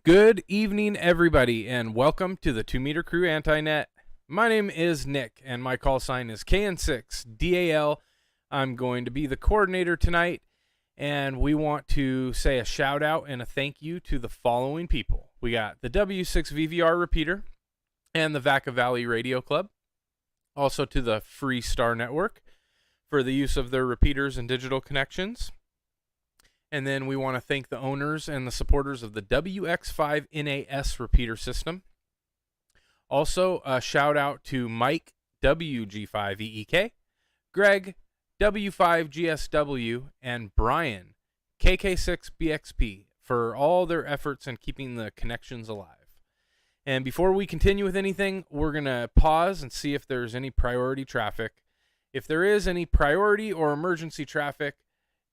Good evening, everybody, and welcome to the 2 Meter Crew Anti-Net. My name is Nick, and my call sign is KN6DAL. I'm going to be the coordinator tonight, and we want to say a shout out and a thank you to the following people. We got the W6VVR repeater and the Vacaville Radio Club. Also to the Freestar Network for the use of their repeaters and digital connections. And then we want to thank the owners and the supporters of the WX5NAS repeater system. Also, a shout out to Mike WG5EEK, Greg W5GSW, and Brian KK6BXP for all their efforts in keeping the connections alive. And before we continue with anything, we're going to pause and see if there's any priority traffic. If there is any priority or emergency traffic,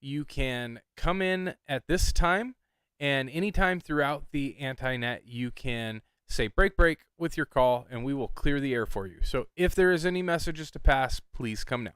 you can come in at this time, and anytime throughout the Anti-Net, you can say break with your call, and we will clear the air for you. So if there is any messages to pass, please come now.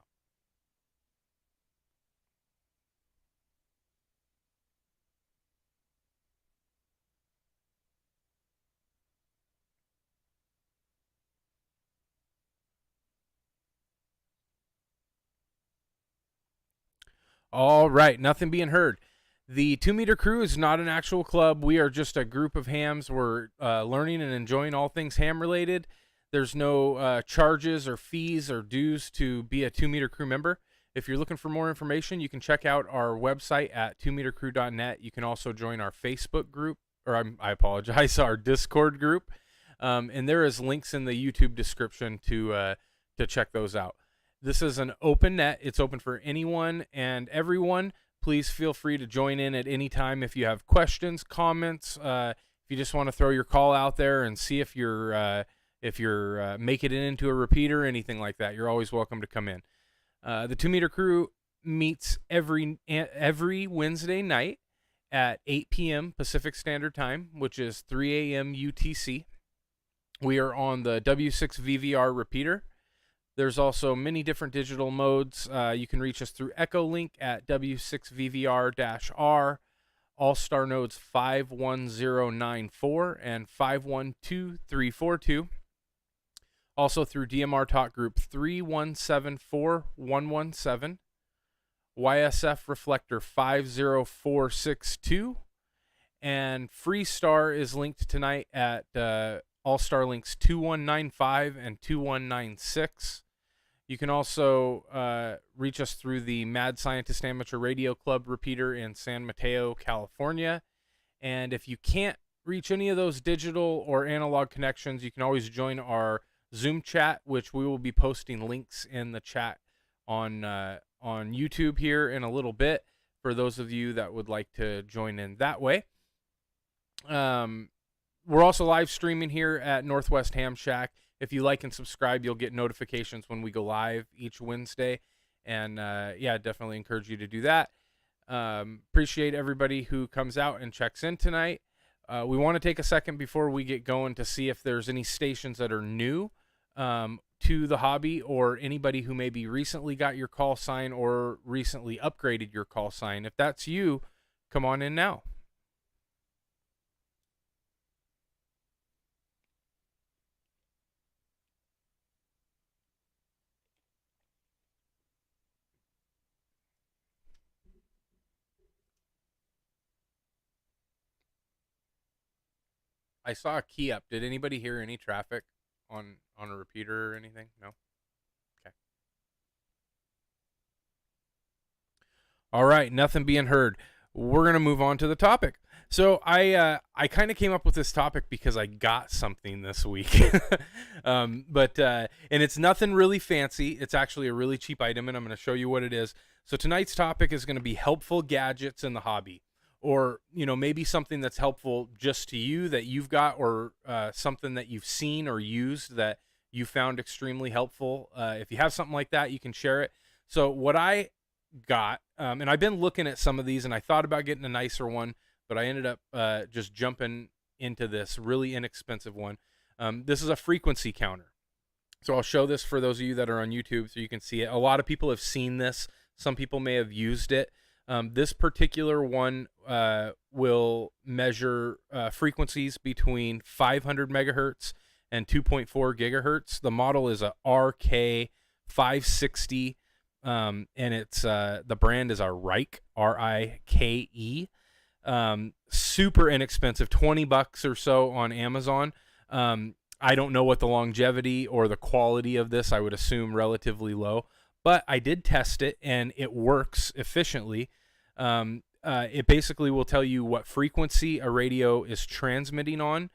All right, nothing being heard. The 2 Meter Crew is not an actual club. We are just a group of hams. We're learning and enjoying all things ham related. There's no charges or fees or dues to be a 2 Meter Crew member. If you're looking for more information, you can check out our website at 2metercrew.net. You can also join our Facebook group, or I apologize, our Discord group. And there is links in the YouTube description to check those out. This is an open net. It's open for anyone and everyone. Please feel free to join in at any time if you have questions, comments. If you just want to throw your call out there and see if you're making it into a repeater, anything like that, you're always welcome to come in. The 2 Meter Crew meets every Wednesday night at 8 p.m. Pacific Standard Time, which is 3 a.m. UTC. We are on the W6VVR repeater. There's also many different digital modes. You can reach us through Echolink at W6VVR-R, Allstar Nodes 51094 and 512342. Also through DMR Talk Group 3174117, YSF Reflector 50462, and Freestar is linked tonight at Allstar Links 2195 and 2196. You can also reach us through the Mad Scientist Amateur Radio Club repeater in San Mateo, California. And if you can't reach any of those digital or analog connections, you can always join our Zoom chat, which we will be posting links in the chat on YouTube here in a little bit for those of you that would like to join in that way. We're also live streaming here at Northwest Ham Shack. If you like and subscribe, you'll get notifications when we go live each Wednesday. And yeah, definitely encourage you to do that. Appreciate everybody who comes out and checks in tonight. We want to take a second before we get going to see if there's any stations that are new to the hobby, or anybody who maybe recently got your call sign or recently upgraded your call sign. If that's you, come on in now. I saw a key up. Did anybody hear any traffic on a repeater or anything? No? Okay. All right, nothing being heard. we're gonna move on to the topic. So I kind of came up with this topic because I got something this week, and it's nothing really fancy. It's actually a really cheap item, and I'm going to show you what it is. So tonight's topic is going to be helpful gadgets in the hobby, or maybe something that's helpful just to you that you've got, or something that you've seen or used that you found extremely helpful. If you have something like that, you can share it. So what I got, and I've been looking at some of these, and I thought about getting a nicer one, but I ended up just jumping into this really inexpensive one. This is a frequency counter. So I'll show this for those of you that are on YouTube so you can see it. A lot of people have seen this. Some people may have used it. This particular one will measure frequencies between 500 megahertz and 2.4 gigahertz. The model is a RK560, and it's the brand is a Rike, Rike. Super inexpensive, $20 or so on Amazon. I don't know what the longevity or the quality of this. I would assume relatively low, but I did test it and it works efficiently. It basically will tell you what frequency a radio is transmitting on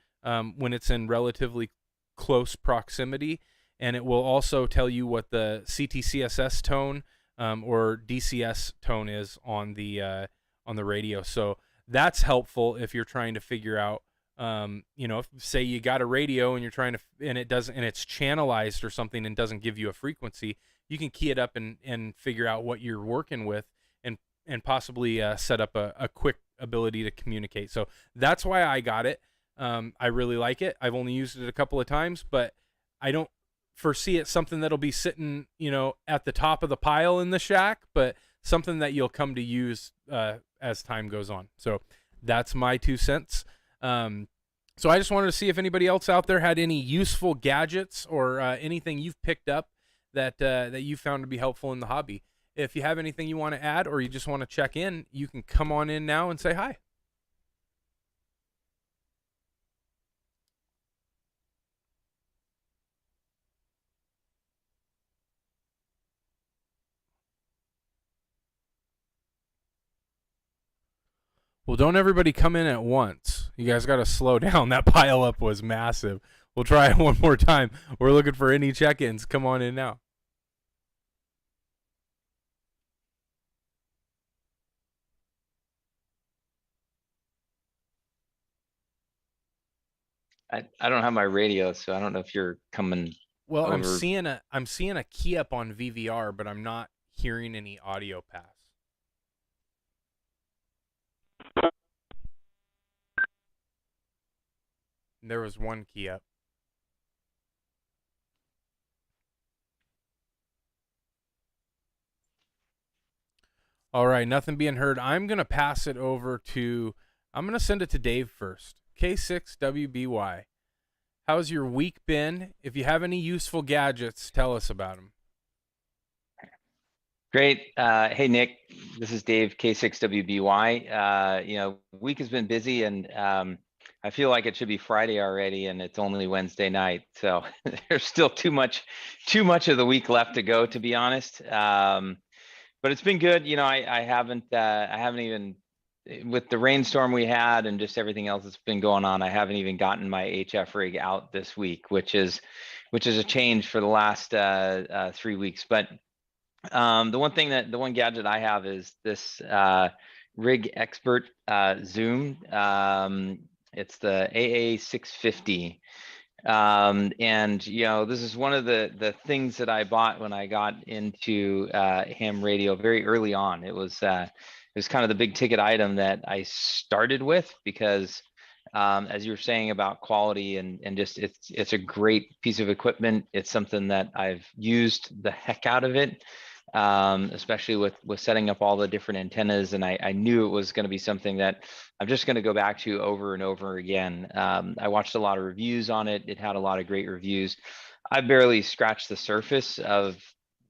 when it's in relatively close proximity, and it will also tell you what the CTCSS tone or DCS tone is on the radio. So that's helpful if you're trying to figure out, if say you got a radio and you're trying to, and it doesn't, and it's channelized or something and doesn't give you a frequency, you can key it up and figure out what you're working with and possibly set up a quick ability to communicate. So that's why I got it. I really like it. I've only used it a couple of times, but I don't foresee it something that'll be sitting, at the top of the pile in the shack, but something that you'll come to use as time goes on. So that's my 2 cents. So I just wanted to see if anybody else out there had any useful gadgets or anything you've picked up that you found to be helpful in the hobby. If you have anything you want to add or you just want to check in, you can come on in now and say hi. Well, don't everybody come in at once. You guys got to slow down. That pile up was massive. We'll try it one more time. We're looking for any check-ins. Come on in now. I don't have my radio, so I don't know if you're coming Well, I'm over. seeing a key up on VVR, but I'm not hearing any audio pass. There was one key up. All right, nothing being heard. I'm going to pass it over to, I'm going to send it to Dave first. K6WBY. How's your week been? If you have any useful gadgets, tell us about them. Great. Hey, Nick, this is Dave, K6WBY. Week has been busy, and I feel like it should be Friday already, and it's only Wednesday night. So there's still too much of the week left to go, to be honest. But it's been good. I haven't even, with the rainstorm we had and just everything else that's been going on, I haven't even gotten my HF rig out this week, which is a change for the last 3 weeks. But the one gadget I have is this Rig Expert Zoom. It's the AA650. And this is one of the things that I bought when I got into ham radio very early on. It was kind of the big ticket item that I started with because as you were saying about quality and just it's a great piece of equipment. It's something that I've used the heck out of it, especially with setting up all the different antennas. And I knew it was going to be something that I'm just going to go back to over and over again. I watched a lot of reviews on it. It had a lot of great reviews. I barely scratched the surface of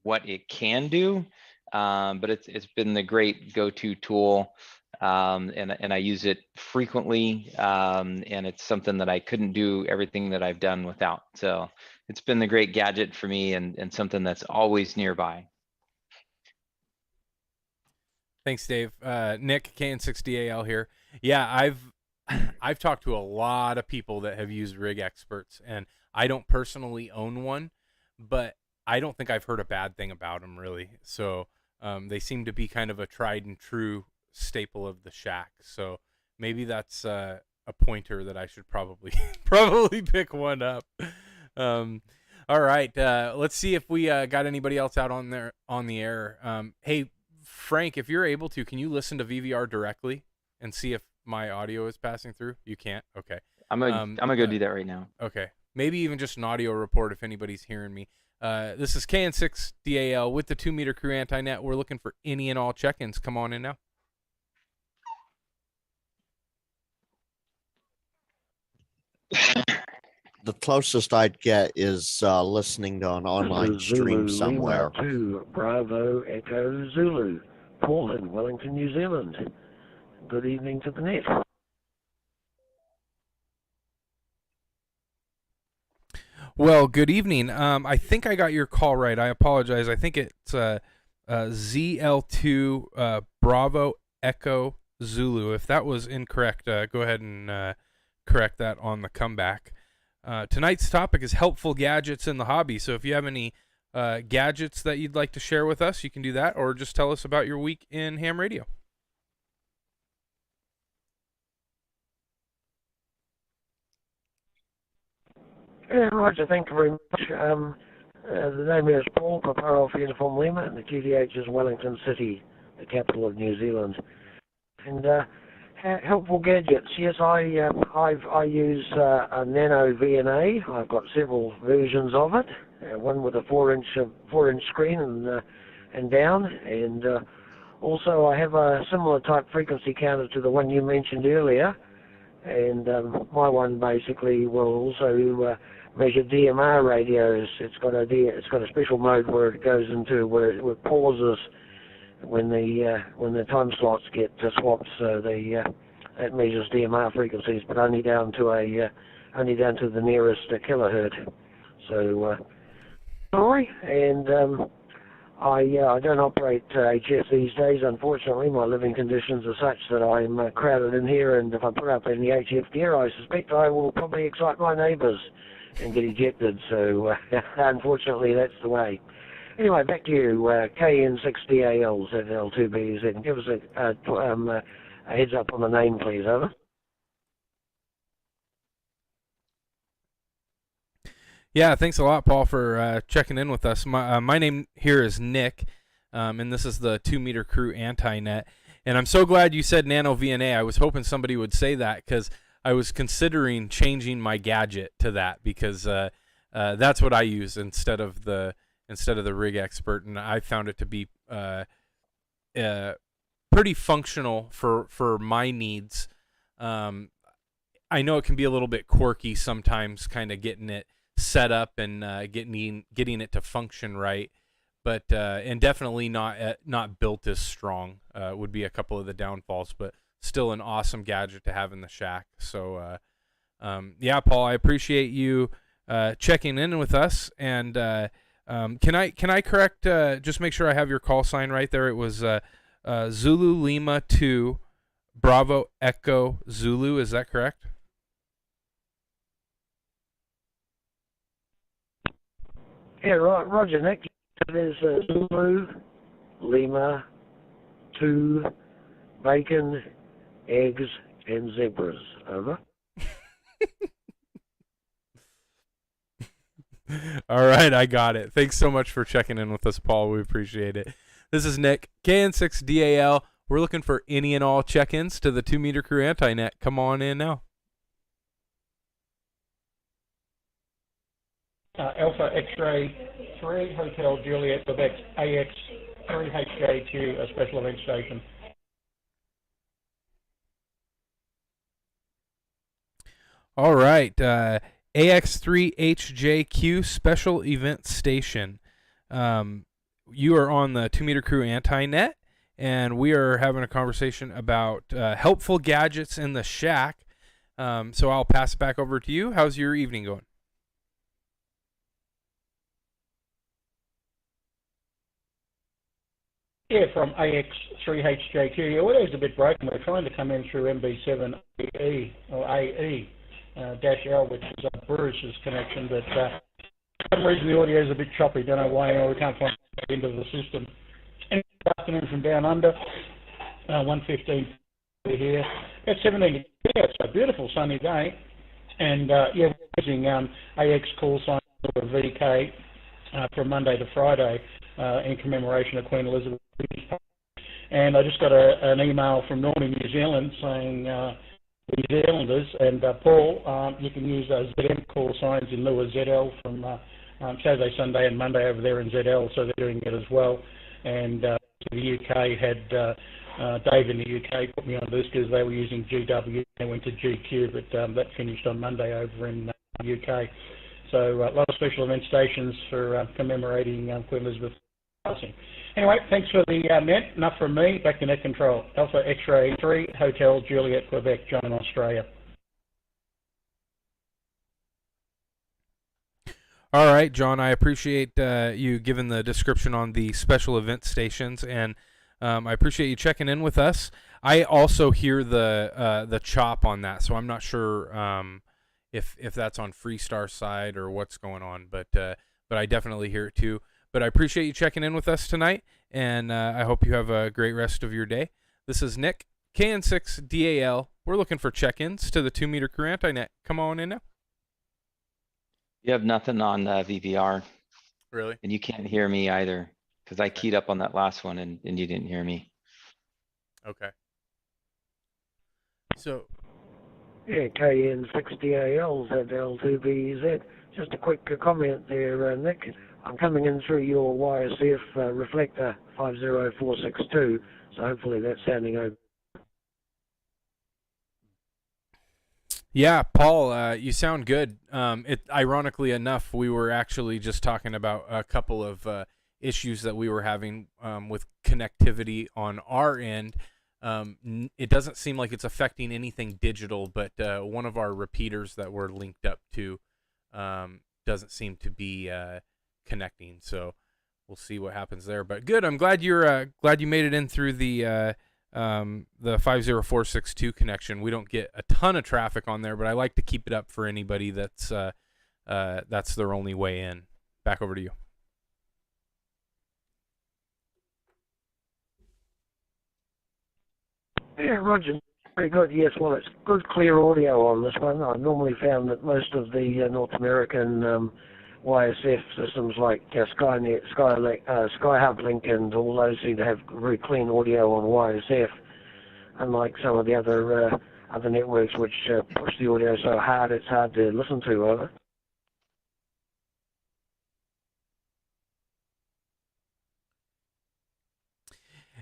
what it can do, but it's been the great go-to tool. And I use it frequently, and it's something that I couldn't do everything that I've done without. So it's been the great gadget for me and something that's always nearby. Thanks, Dave. Nick, KN6DAL here. Yeah, I've talked to a lot of people that have used Rig Experts, and I don't personally own one, but I don't think I've heard a bad thing about them really. So they seem to be kind of a tried and true staple of the shack. So maybe that's a pointer that I should probably probably pick one up. All right, let's see if we got anybody else out on the air. Hey, Frank, if you're able to, can you listen to VVR directly and see if my audio is passing through? You can't? Okay. I'm gonna go do that right now. Okay. Maybe even just an audio report if anybody's hearing me. This is KN6DAL with the 2 Meter Crew Anti-Net. We're looking for any and all check-ins. Come on in now. The closest I'd get is listening to an online stream somewhere. Lima 2, Bravo, Echo, Zulu. Paul in Wellington, New Zealand. Good evening to the net. Well, good evening. I think I got your call right. I apologize. I think it's ZL2 Bravo Echo Zulu. If that was incorrect, go ahead and correct that on the comeback. Tonight's topic is helpful gadgets in the hobby. So if you have any gadgets that you'd like to share with us, you can do that, or just tell us about your week in ham radio. Yeah, Roger, thank you very much. The name is Paul, Papa Alpha Uniform Lima, and the QTH is Wellington City, the capital of New Zealand. And helpful gadgets. Yes, I use a Nano VNA. I've got several versions of it. One with a 4-inch screen and down, and also I have a similar type frequency counter to the one you mentioned earlier. And my one basically will also measure DMR radios. It's got a special mode where it goes into where it pauses when the time slots get swapped, so it measures DMR frequencies, but only down to the nearest kilohertz. So sorry, and I don't operate HS these days. Unfortunately, my living conditions are such that I'm crowded in here, and if I put up any HF gear, I suspect I will probably excite my neighbours and get ejected. So unfortunately, that's the way. Anyway, back to you, KN6DAL ZL2BZ. Give us a heads up on the name, please, over. Yeah, thanks a lot, Paul, for checking in with us. My name here is Nick, and this is the 2 Meter Crew Anti-Net. And I'm so glad you said Nano VNA. I was hoping somebody would say that because I was considering changing my gadget to that because that's what I use instead of the Rig Expert, and I found it to be pretty functional for my needs. I know it can be a little bit quirky sometimes, kind of getting it set up and getting it to function right, but and definitely not built as strong would be a couple of the downfalls, but still an awesome gadget to have in the shack. So yeah, Paul, I appreciate you checking in with us. And can I correct, just make sure I have your call sign right there? It was Zulu Lima 2 Bravo Echo Zulu. Is that correct? Yeah, Roger, Nick. It is Zulu Lima 2 Bacon, Eggs, and Zebras. Over. All right, I got it. Thanks so much for checking in with us, Paul. We appreciate it. This is Nick, KN6DAL. We're looking for any and all check-ins to the 2 Meter Crew Anti-Net. Come on in now. Alpha X-Ray 3, Hotel Juliet, Quebec, AX 3HJQ, a special event station. All right, AX3HJQ special event station. You are on the 2 Meter Crew Anti-Net, and we are having a conversation about helpful gadgets in the shack. So I'll pass it back over to you. How's your evening going? Yeah, from AX3HJQ. Yeah, audio's a bit broken. We're trying to come in through MB7AE or AE dash L, which is Bruce's connection, but for some reason the audio's a bit choppy. Don't know why, or we can't find it into the system. And good afternoon from down under, 1:15 here. It's 17. Yeah, it's a beautiful sunny day, and yeah, we're using AX call sign or VK from Monday to Friday in commemoration of Queen Elizabeth. And I just got an email from Norm in New Zealand saying New Zealanders and Paul, you can use ZM call signs in lieu of ZL from Saturday, Sunday, and Monday over there in ZL, so they're doing it as well. And the UK had Dave in the UK put me on this because they were using GW. They went to GQ, but that finished on Monday over in the UK. So a lot of special event stations for commemorating Queen Elizabeth's passing. Anyway, thanks for the net. Enough from me. Back to net control. Alpha X-Ray 3, Hotel Juliet, Quebec, John in Australia. All right, John, I appreciate you giving the description on the special event stations, and I appreciate you checking in with us. I also hear the chop on that, so I'm not sure if that's on Freestar side or what's going on, but I definitely hear it too. But I appreciate you checking in with us tonight, and I hope you have a great rest of your day. This is Nick, KN6DAL. We're looking for check-ins to the 2-meter crew anti-net. Come on in now. You have nothing on VVR, Really? and you can't hear me either, because I keyed up on that last one and you didn't hear me. Okay. So. Yeah, KN6DAL ZL2BZ. Just a quick comment there, Nick. I'm coming in through your YSF reflector 50462, so hopefully that's sounding okay. Yeah, Paul, you sound good. Ironically enough, we were actually just talking about a couple of issues that we were having with connectivity on our end. It doesn't seem like it's affecting anything digital, but one of our repeaters that we're linked up to doesn't seem to be connecting. So we'll see what happens there. But good. I'm glad glad you made it in through the 50462 connection. We don't get a ton of traffic on there, but I like to keep it up for anybody that's their only way in. Back over to you. Yeah, Roger. Very good. Yes, well, it's good, clear audio on this one. I've normally found that most of the North American YSF systems like Skynet, Skyhub Link, and all those seem to have very clean audio on YSF, unlike some of the other networks which push the audio so hard it's hard to listen to. Over.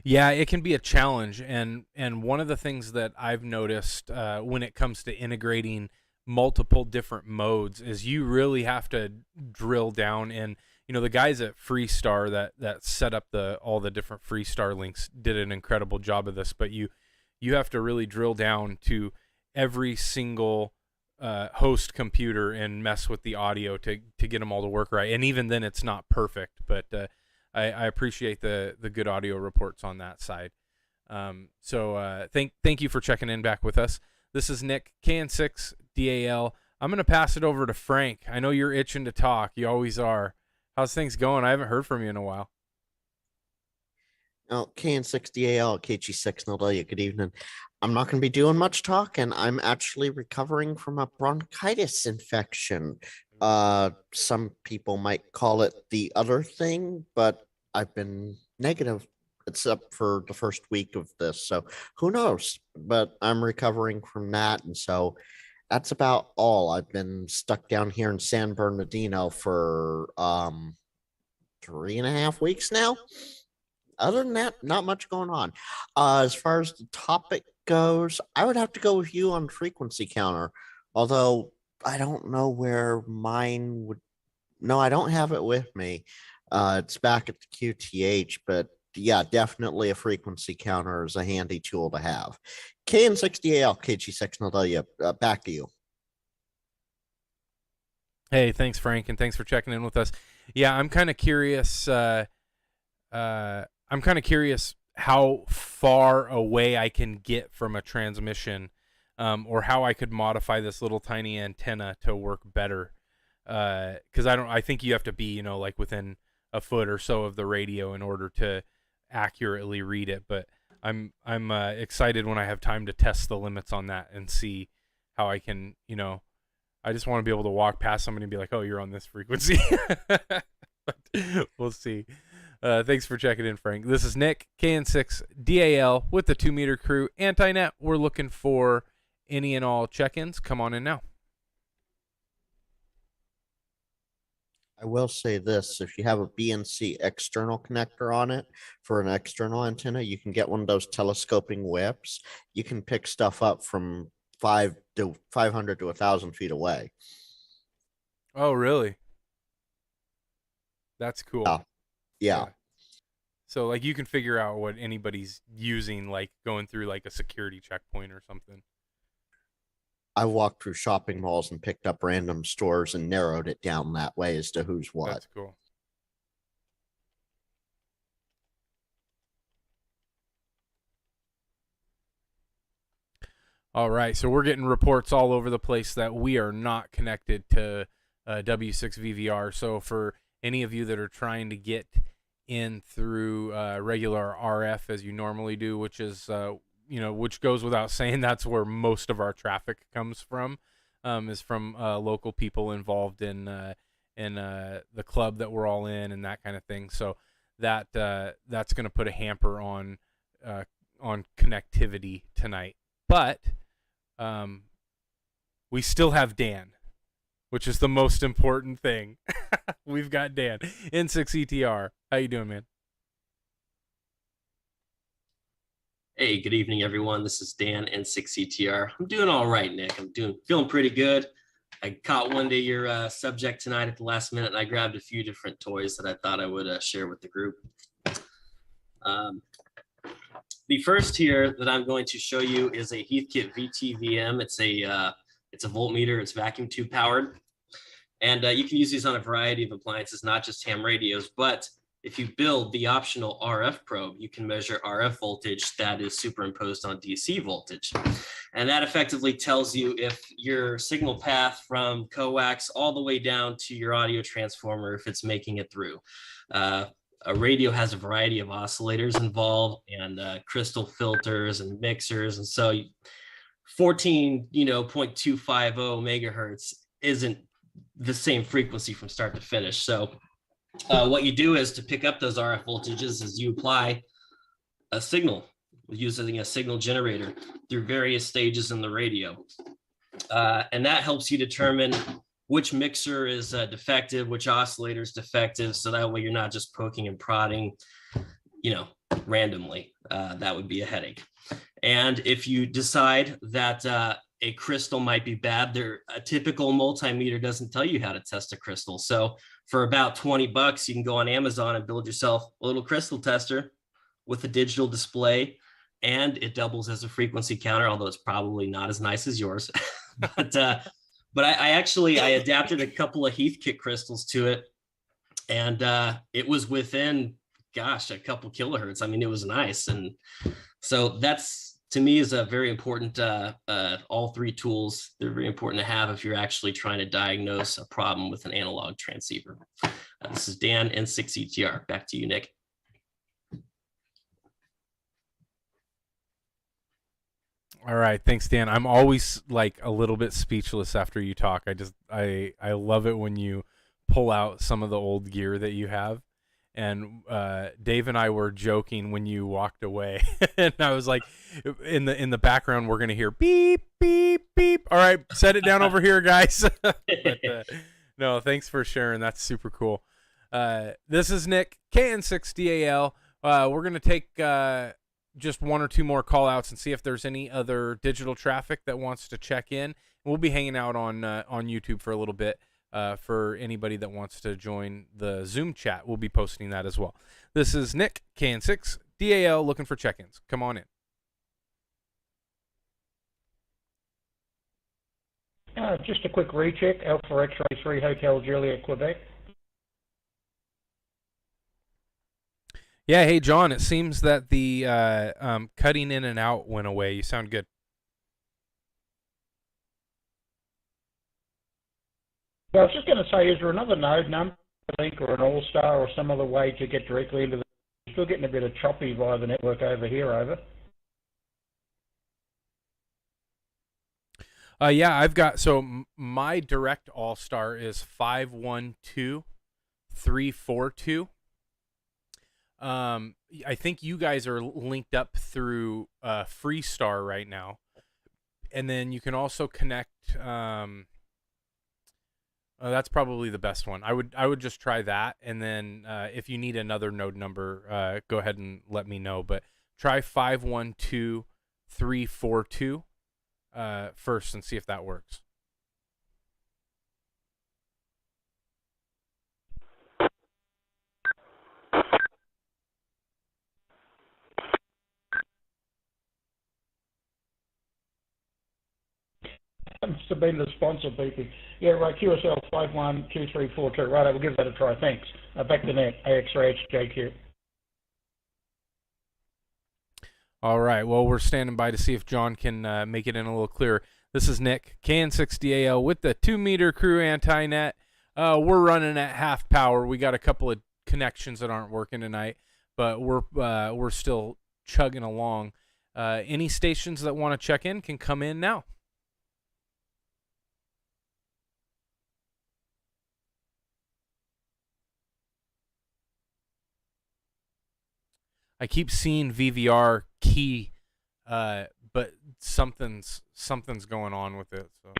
Yeah, it can be a challenge, and one of the things that I've noticed when it comes to integrating multiple different modes is you really have to drill down. And the guys at Freestar that set up all the different Freestar links did an incredible job of this. But you have to really drill down to every single host computer and mess with the audio to get them all to work right. And even then, it's not perfect, but I appreciate the good audio reports on that side. So thank you for checking in back with us. This is Nick, KN6DAL. I'm going to pass it over to Frank. I know you're itching to talk. You always are. How's things going? I haven't heard from you in a while. Oh, KN6DAL, KG6, Nodell, good evening. I'm not going to be doing much talking. I'm actually recovering from a bronchitis infection. Some people might call it the other thing, but I've been negative except for the first week of this. So who knows? But I'm recovering from that. And so that's about all. I've been stuck down here in San Bernardino for 3.5 weeks now. Other than that, not much going on. As far as the topic goes, I would have to go with you on frequency counter, although I don't know where mine would. No, I don't have it with me. It's back at the QTH, but yeah, definitely a frequency counter is a handy tool to have. KN6DAL, KG6, Nodell, back to you. Hey, thanks, Frank, and thanks for checking in with us. Yeah, I'm kind of curious. I'm kind of curious how far away I can get from a transmission, or how I could modify this little tiny antenna to work better. Because I think you have to be, like within a foot or so of the radio in order to accurately read it. But I'm excited when I have time to test the limits on that and see how I can, I just want to be able to walk past somebody and be like, oh, you're on this frequency. But we'll see. Thanks for checking in, Frank. This is Nick, KN6DAL with the 2 Meter Crew Anti-Net. We're looking for any and all check-ins. Come on in now. I will say this, if you have a BNC external connector on it for an external antenna, you can get one of those telescoping whips. You can pick stuff up from 500 to 1,000 feet away. Oh, really? That's cool. Yeah. So, like, you can figure out what anybody's using, like going through like a security checkpoint or something. I walked through shopping malls and picked up random stores and narrowed it down that way as to who's what. That's cool. All right, so we're getting reports all over the place that we are not connected to W6VVR. So for any of you that are trying to get in through regular RF as you normally do, which is which goes without saying, that's where most of our traffic comes from, is from local people involved in the club that we're all in and that kind of thing. So that's going to put a hamper on connectivity tonight. But we still have Dan, which is the most important thing. We've got Dan, N6ETR. How you doing, man? Hey, good evening, everyone. This is Dan, N6ETR. I'm doing all right, Nick. Feeling pretty good. I caught one to your subject tonight at the last minute, and I grabbed a few different toys that I thought I would share with the group. The first here that I'm going to show you is a Heathkit VTVM. It's a voltmeter. It's vacuum tube powered, and you can use these on a variety of appliances, not just ham radios. But if you build the optional RF probe, you can measure RF voltage that is superimposed on DC voltage, and that effectively tells you if your signal path from coax all the way down to your audio transformer, if it's making it through. A radio has a variety of oscillators involved and crystal filters and mixers. And so 0.250 megahertz isn't the same frequency from start to finish. So what you do is to pick up those RF voltages is you apply a signal using a signal generator through various stages in the radio. And that helps you determine which mixer is defective, which oscillator is defective. So that way you're not just poking and prodding, randomly. That would be a headache. And if you decide that a crystal might be bad, a typical multimeter doesn't tell you how to test a crystal. So for about $20, you can go on Amazon and build yourself a little crystal tester with a digital display, and it doubles as a frequency counter, although it's probably not as nice as yours. But I adapted a couple of Heathkit crystals to it, and it was within, a couple kilohertz. I mean, it was nice. And so that's, to me, is a very important, all three tools, they're very important to have if you're actually trying to diagnose a problem with an analog transceiver. This is Dan, N6ETR. Back to you, Nick. All right, thanks, Dan. I'm always like a little bit speechless after you talk. I love it when you pull out some of the old gear that you have. And Dave and I were joking when you walked away, and I was like, in the background we're gonna hear beep beep beep. All right, set it down over here, guys. But, no, thanks for sharing. That's super cool. This is Nick, KN6DAL. We're gonna take just one or two more call outs and see if there's any other digital traffic that wants to check in. We'll be hanging out on YouTube for a little bit. For anybody that wants to join the Zoom chat, we'll be posting that as well. This is Nick, KN6DAL, looking for check-ins. Come on in. Just a quick recheck. Alpha X-Ray 3 Hotel Juliet, Quebec. Yeah, hey John, it seems that the cutting in and out went away. You sound good. Well, I was just going to say, is there another node number, link or an Allstar or some other way to get directly into the... Still getting a bit of choppy via the network over here, over. Yeah, I've got, so my direct All-Star is 512342. I think you guys are linked up through Freestar right now. And then you can also connect, that's probably the best one. I would just try that, and then if you need another node number, go ahead and let me know. But try 512342 first and see if that works. That must have been the sponsor beeping. Yeah, right, QSL 512342. Right, I will give that a try. Thanks. Back to net, AX3HJQ. All right. Well, we're standing by to see if John can make it in a little clearer. This is Nick, KN60AL with the 2-meter crew anti-net. We're running at half power. We got a couple of connections that aren't working tonight, but we're still chugging along. Any stations that want to check in can come in now. I keep seeing VVR key, but something's going on with it. So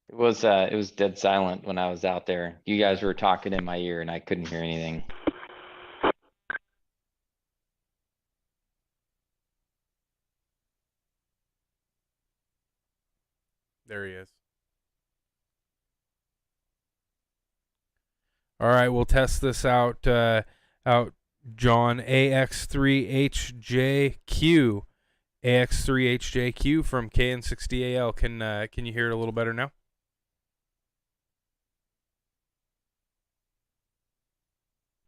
It was dead silent when I was out there. You guys were talking in my ear and I couldn't hear anything. there he is. All right, we'll test this out. John, AX3HJQ, AX3HJQ from KN60AL. Can you hear it a little better now?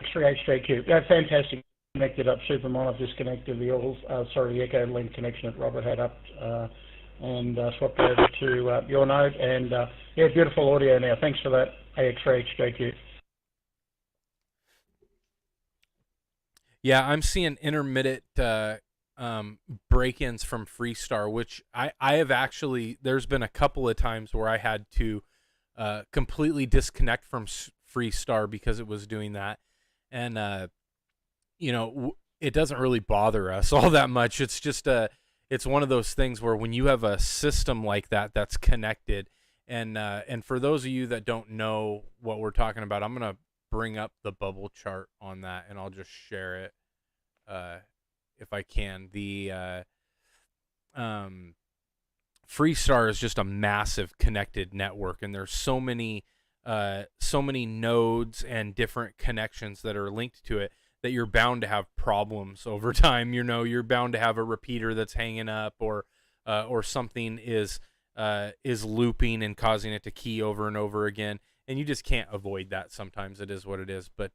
AX3HJQ. Yeah, fantastic. Connected up Supermon. I've disconnected the Echolink connection that Robert had up and swapped over to your node. And yeah, beautiful audio now. Thanks for that, AX3HJQ. Yeah, I'm seeing intermittent break-ins from Freestar, which I have actually, there's been a couple of times where I had to completely disconnect from Freestar because it was doing that. And, it doesn't really bother us all that much. It's just it's one of those things where when you have a system like that that's connected, and for those of you that don't know what we're talking about, I'm going to bring up the bubble chart on that, and I'll just share it if I can. The Freestar is just a massive connected network, and there's so many nodes and different connections that are linked to it that you're bound to have problems over time. You're bound to have a repeater that's hanging up, or something is looping and causing it to key over and over again. And you just can't avoid that. Sometimes it is what it is. But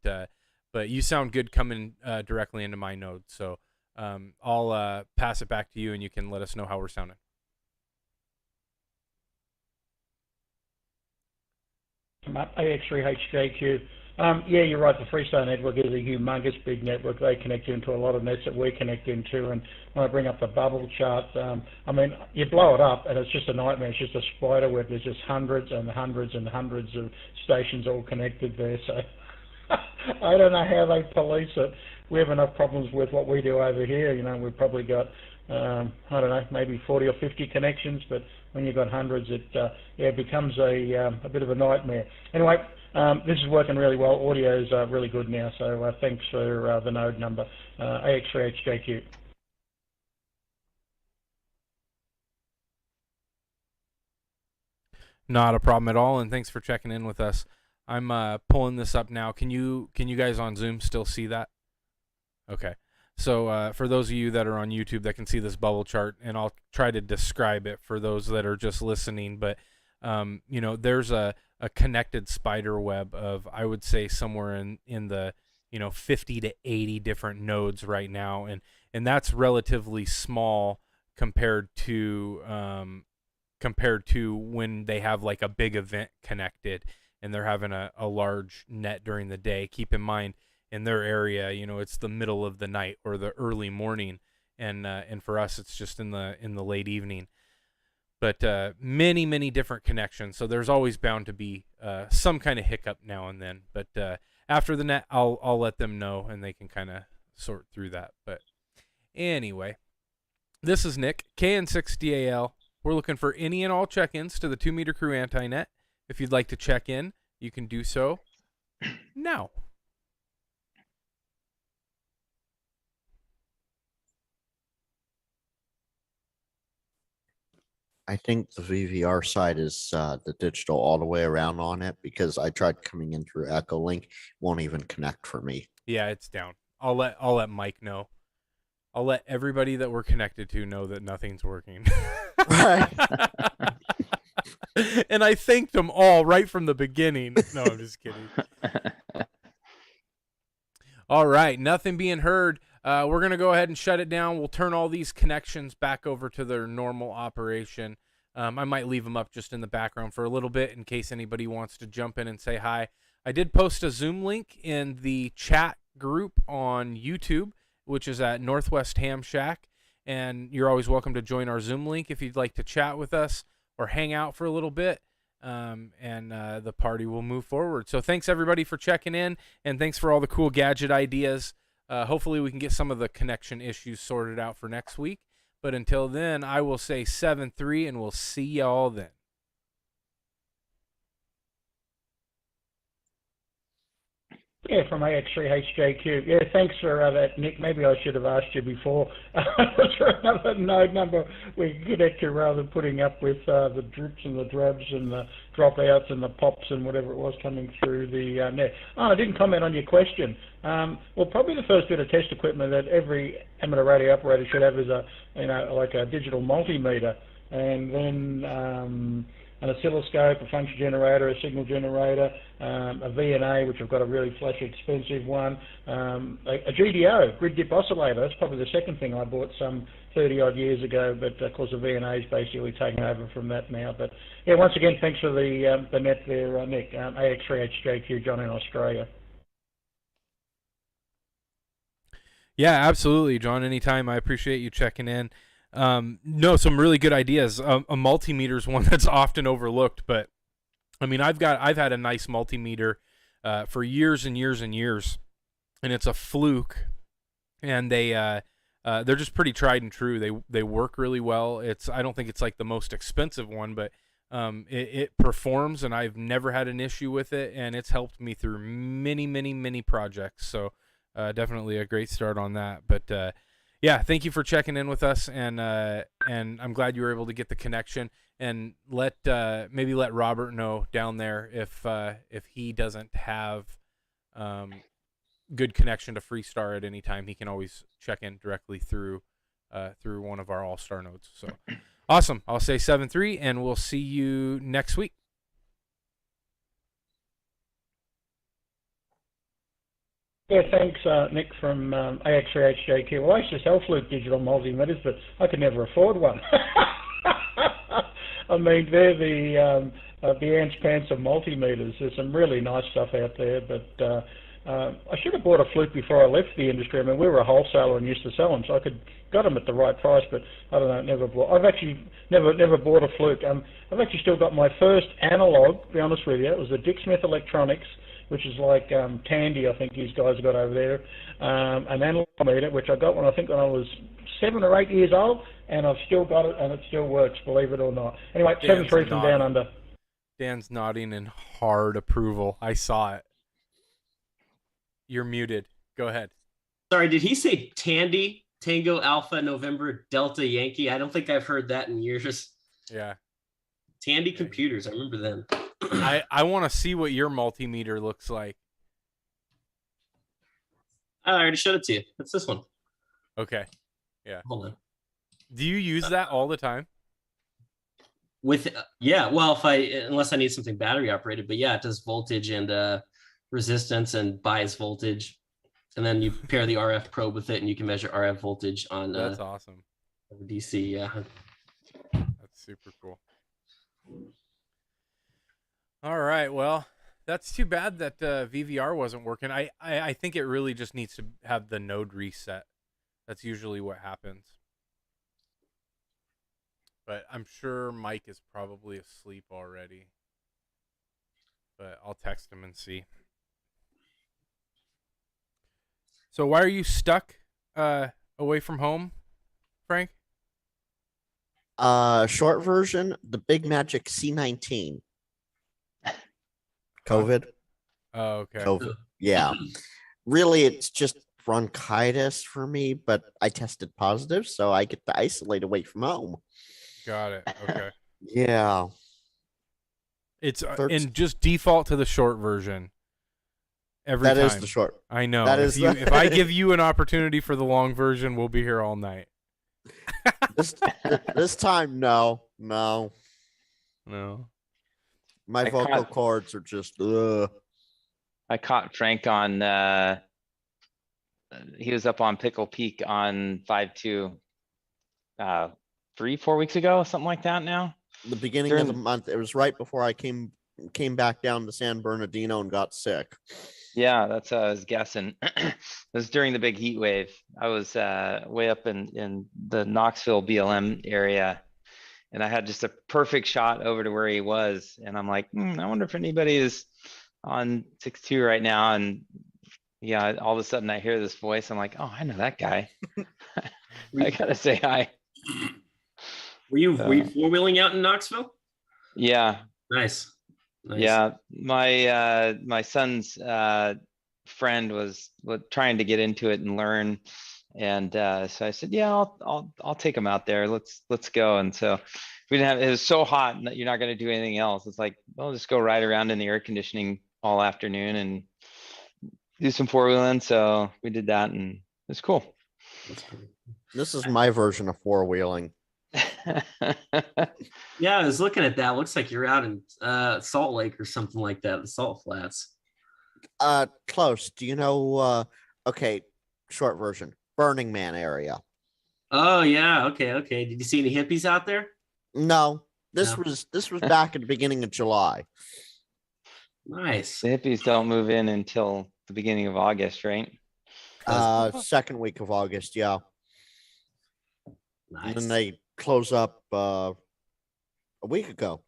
you sound good coming directly into my node. So I'll pass it back to you, and you can let us know how we're sounding. AX3HJQ. Yeah, you're right. The Freestar Network is a humongous big network. They connect into a lot of nets that we connect into. And when I bring up the bubble chart, I mean, you blow it up and it's just a nightmare. It's just a spider web. There's just hundreds and hundreds and hundreds of stations all connected there. So I don't know how they police it. We have enough problems with what we do over here. We've probably got, I don't know, maybe 40 or 50 connections. But when you've got hundreds, it becomes a bit of a nightmare. Anyway, this is working really well. Audio is really good now, so thanks for the node number, AX3HJQ. Not a problem at all, and thanks for checking in with us. I'm pulling this up now. Can you guys on Zoom still see that? Okay. So for those of you that are on YouTube that can see this bubble chart, and I'll try to describe it for those that are just listening, but You know, there's a connected spider web of, I would say, somewhere in the, you know, 50 to 80 different nodes right now, and that's relatively small compared to when they have like a big event connected and they're having a large net during the day. Keep in mind, in their area, you know, it's the middle of the night or the early morning, and for us it's just in the late evening. But many different connections, so there's always bound to be some kind of hiccup now and then. But after the net, I'll let them know, and they can kind of sort through that. But anyway, this is Nick, KN6DAL. We're looking for any and all check-ins to the 2 Meter Crew Anti-Net. If you'd like to check in, you can do so now. I think the VVR side is the digital all the way around on it, because I tried coming in through Echolink, won't even connect for me. Yeah, it's down. I'll let Mike know. I'll let everybody that we're connected to know that nothing's working. Right. And I thanked them all right from the beginning. No, I'm just kidding. All right, nothing being heard. We're going to go ahead and shut it down. We'll turn all these connections back over to their normal operation. I might leave them up just in the background for a little bit in case anybody wants to jump in and say hi. I did post a Zoom link in the chat group on YouTube, which is at Northwest Ham Shack. And you're always welcome to join our Zoom link if you'd like to chat with us or hang out for a little bit. And the party will move forward. So thanks everybody for checking in, and thanks for all the cool gadget ideas. Hopefully we can get some of the connection issues sorted out for next week. But until then, I will say 7-3, and we'll see y'all then. Yeah, from AX3HJQ. Yeah, thanks for that, Nick. Maybe I should have asked you before. For another node number we can connect to, rather than putting up with the drips and the drabs and the dropouts and the pops and whatever it was coming through the net. Oh, I didn't comment on your question. Well, probably the first bit of test equipment that every amateur radio operator should have is like a digital multimeter, and then an oscilloscope, a function generator, a signal generator, a VNA, which I've got a really flashy expensive one, a GDO, grid dip oscillator. That's probably the second thing I bought some 30 odd years ago, but of course the VNA is basically taken over from that now. But yeah, once again, thanks for the net there, Nick. AX3HJQ, John in Australia. Yeah, absolutely, John. Anytime. I appreciate you checking in. No, some really good ideas. A multimeter is one that's often overlooked, but I mean, I've had a nice multimeter for years and years and years, and it's a Fluke, and they're just pretty tried and true. They work really well. I don't think it's like the most expensive one, but it performs, and I've never had an issue with it, and it's helped me through many projects. So definitely a great start on that. But yeah, thank you for checking in with us, and I'm glad you were able to get the connection. And maybe let Robert know down there if he doesn't have good connection to Freestar at any time. He can always check in directly through one of our Allstar nodes. So awesome. I'll say 7-3, and we'll see you next week. Yeah, thanks, Nick from AX3HJQ. Well, I used to sell Fluke digital multimeters, but I could never afford one. I mean, they're the ants pants of multimeters. There's some really nice stuff out there, but I should have bought a Fluke before I left the industry. I mean, we were a wholesaler and used to sell them, so I got them at the right price, but I don't know, never bought. I've actually never bought a Fluke. I've actually still got my first analog, to be honest with you. It was a Dick Smith Electronics, which is like Tandy, I think these guys got over there, an analog meter, which I got when I was 7 or 8 years old, and I've still got it, and it still works, believe it or not. Anyway, 7-3 from Down Under. Dan's nodding in hard approval. I saw it. You're muted. Go ahead. Sorry, did he say Tandy, Tango Alpha November Delta Yankee? I don't think I've heard that in years. Yeah. Tandy Computers, I remember them. I want to see what your multimeter looks like. I already showed it to you. It's this one. Okay. Yeah. Hold on. Do you use that all the time? With yeah, well, if I unless I need something battery operated, but yeah, it does voltage and resistance and bias voltage, and then you pair the RF probe with it, and you can measure RF voltage on That's awesome. DC. Yeah. That's super cool. All right. Well, that's too bad that VVR wasn't working. I think it really just needs to have the node reset. That's usually what happens. But I'm sure Mike is probably asleep already. But I'll text him and see. So why are you stuck away from home, Frank? Short version, the Big Magic C19. COVID. Oh, okay. COVID. Yeah. Really, it's just bronchitis for me, but I tested positive, so I get to isolate away from home. Got it. Okay. Yeah. It's in just default to the short version. Every That time. is the short. I know. That if is you the- if I give you an opportunity for the long version, we'll be here all night. This time, no. No. My I vocal caught- cords are just ugh. I caught Frank on, he was up on Pickle Peak on 5-2, 3-4 weeks ago, something like that now. The beginning of the During- month. It was right before I came back down to San Bernardino and got sick. Yeah, that's what I was guessing. It was during the big heat wave. I was way up in the Knoxville BLM area, and I had just a perfect shot over to where he was. And I'm like, I wonder if anybody is on 6-2 right now. And yeah, all of a sudden I hear this voice. I'm like, oh, I know that guy. I gotta say hi. Were you four-wheeling out in Knoxville? Yeah, Nice. yeah. My son's friend was trying to get into it and learn. And so I said, yeah, I'll take him out there. Let's go. And so we didn't have, it was so hot that you're not going to do anything else. It's like, well, just go ride around in the air conditioning all afternoon and do some four-wheeling. So we did that, and it was cool. This is my version of four-wheeling. Yeah, I was looking at that. Looks like you're out in Salt Lake or something like that, the Salt Flats. Close. Do you know okay, short version. Burning Man area. Oh yeah, okay. Did you see any hippies out there? No. This No. was back at the beginning of July. Nice. The hippies don't move in until the beginning of August, right? Second week of August, yeah. And Nice. then they close up a week ago.